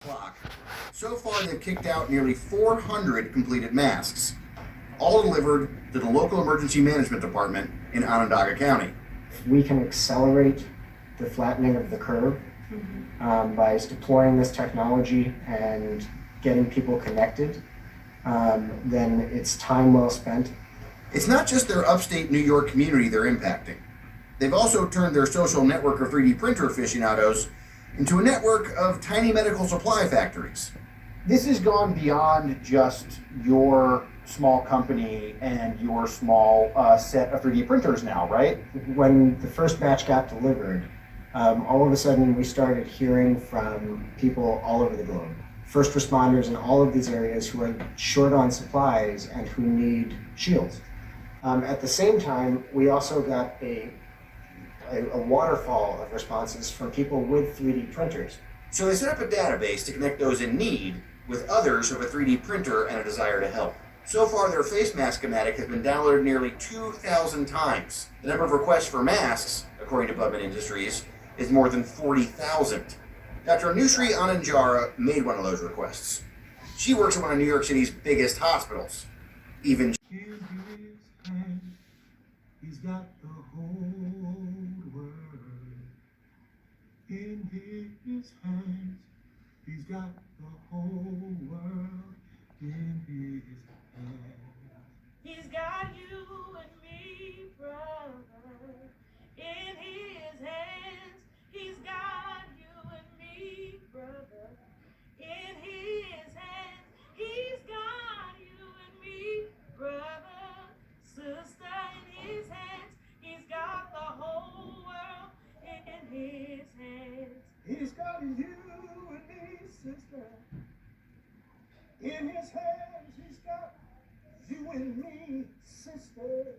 Clock. So far, they've kicked out nearly 400 completed masks, all delivered to the local emergency management department in Onondaga County. We can accelerate the flattening of the curve by deploying this technology and getting people connected. Then it's time well spent. It's not just their upstate New York community they're impacting. They've also turned their social network of 3D printer aficionados into a network of tiny medical supply factories. This has gone beyond just your small company and your small set of 3D printers now, right? When the first batch got delivered, all of a sudden we started hearing from people all over the globe. First responders in all of these areas who are short on supplies and who need shields. At the same time, we also got a waterfall of responses from people with 3D printers. So they set up a database to connect those in need with others who have a 3D printer and a desire to help. So far, their face mask schematic has been downloaded nearly 2,000 times. The number of requests for masks, according to Budman Industries, is more than 40,000. Dr. Anushree Ananjara made one of those requests. She works at one of New York City's biggest hospitals. Even In his hand, he's got the whole world. In his hands, he's got the whole world. In his hands. He's got you and me, brother. In his hands, he's got you and me, brother. In his hands, he's got you and me, brother. Sister, in his hands, he's got the whole world in his hands. He's got you and me, sister. In his hands, he's got you and me, sister.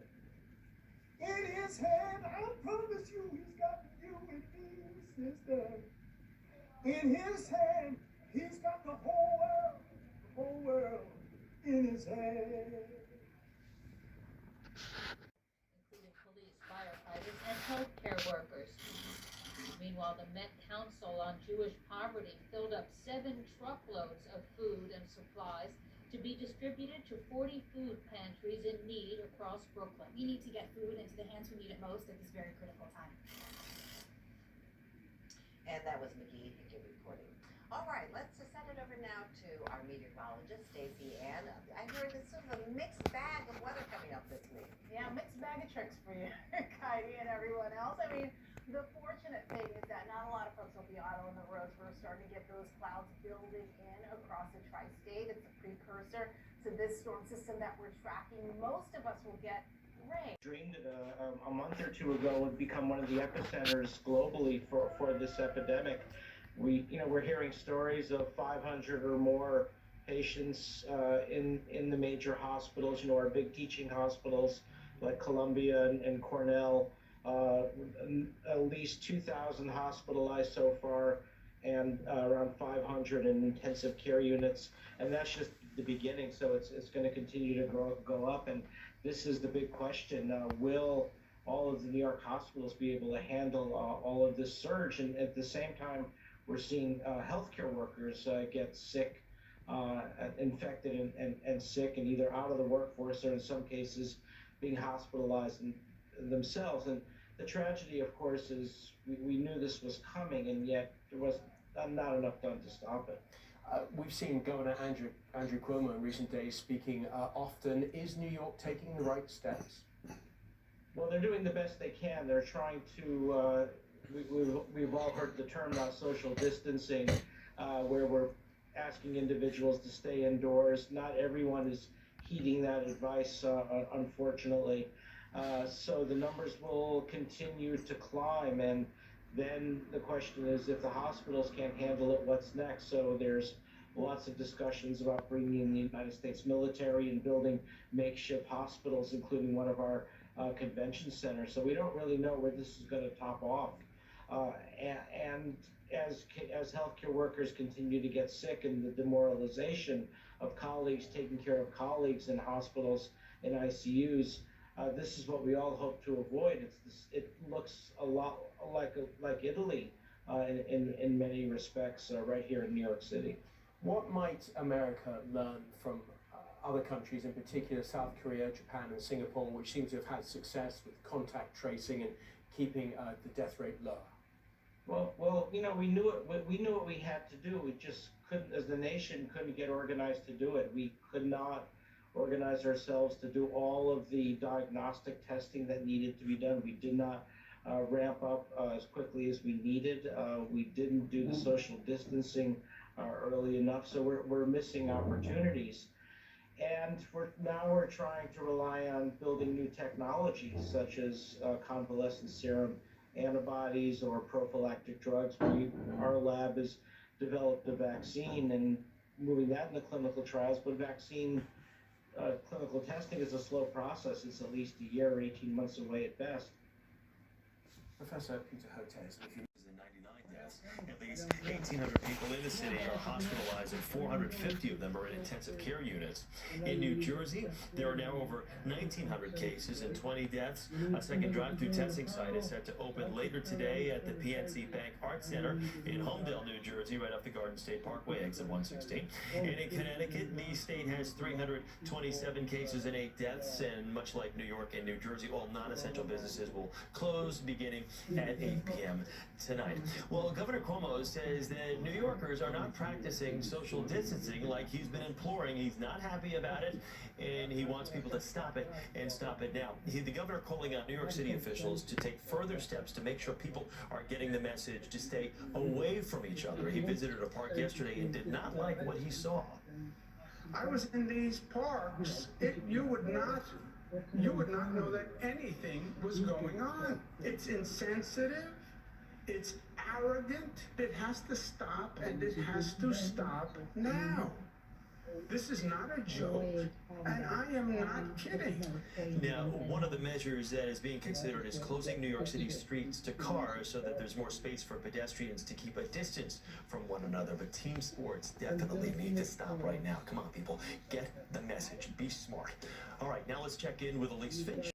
In his hand, I promise you, he's got you and me, sister. In his hand, he's got the whole world in his hand. Including police, firefighters, and healthcare workers. Meanwhile, the Met Council on Jewish Poverty filled up 7 truckloads of food and supplies to be distributed to 40 food pantries in need across Brooklyn. We need to get food into the hands who need it most at this very critical time. And that was McGee reporting. All right, let's send it over now to our meteorologist, Stacey Ann. I heard this sort of a mixed bag of weather coming up this week. Yeah, mixed bag of tricks for you, Heidi and everyone else. I mean, the fortunate thing is that not a lot of folks will be out on the roads. We're starting to get those clouds building in across the tri-state. It's a precursor to this storm system that we're tracking. Most of us will get rain. Dreamed that a month or two ago would become one of the epicenters globally for this epidemic. We're hearing stories of 500 or more patients in the major hospitals. Our big teaching hospitals like Columbia and Cornell. At least 2,000 hospitalized so far, and around 500 in intensive care units, and that's just the beginning. So it's going to continue to go up, and this is the big question: will all of the New York hospitals be able to handle all of this surge? And at the same time, we're seeing healthcare workers get sick, infected and sick, and either out of the workforce or in some cases being hospitalized themselves. And the tragedy, of course, is we knew this was coming, and yet there was not enough done to stop it. We've seen Governor Andrew Cuomo in recent days speaking often. Is New York taking the right steps? Well, they're doing the best they can. They're trying to, we've all heard the term now, social distancing, where we're asking individuals to stay indoors. Not everyone is heeding that advice, unfortunately. So the numbers will continue to climb, and then the question is, if the hospitals can't handle it, what's next? So there's lots of discussions about bringing in the United States military and building makeshift hospitals, including one of our convention centers. So we don't really know where this is going to top off. And as healthcare workers continue to get sick, and the demoralization of colleagues taking care of colleagues in hospitals and ICUs, this is what we all hope to avoid. It looks a lot like Italy in many respects right here in New York City. What might America learn from other countries, in particular South Korea, Japan, and Singapore, which seem to have had success with contact tracing and keeping the death rate lower? Well, you know, we knew what we had to do. We just couldn't, as a nation, couldn't get organized to do it. We could not organize ourselves to do all of the diagnostic testing that needed to be done. We did not ramp up as quickly as we needed. We didn't do the social distancing early enough, so we're missing opportunities. And we're trying to rely on building new technologies such as convalescent serum antibodies or prophylactic drugs. Our lab has developed a vaccine and moving that into clinical trials, but vaccine clinical testing is a slow process. It's at least a year or 18 months away at best. Professor Peter Hotez, if you 99 deaths. At least 1,800 people in the city are hospitalized and 450 of them are in intensive care units. In New Jersey, there are now over 1,900 cases and 20 deaths. A second drive-through testing site is set to open later today at the PNC Bank Art Center in Homedale, New Jersey, right off the Garden State Parkway, exit 116. And in Connecticut, the state has 327 cases and 8 deaths, and much like New York and New Jersey, all non-essential businesses will close beginning at 8 p.m. tonight. Well, Governor Cuomo says that New Yorkers are not practicing social distancing like he's been imploring. He's not happy about it, and he wants people to stop it and stop it now. The governor calling on New York City officials to take further steps to make sure people are getting the message to stay away from each other. He visited a park yesterday and did not like what he saw. I was in these parks. You would not know that anything was going on. It's insensitive. It's arrogant. It has to stop, and it has to stop now. This is not a joke, and I am not kidding. Now, one of the measures that is being considered is closing New York City streets to cars so that there's more space for pedestrians to keep a distance from one another. But team sports definitely need to stop right now. Come on, people. Get the message. Be smart. All right, now let's check in with Elise Finch.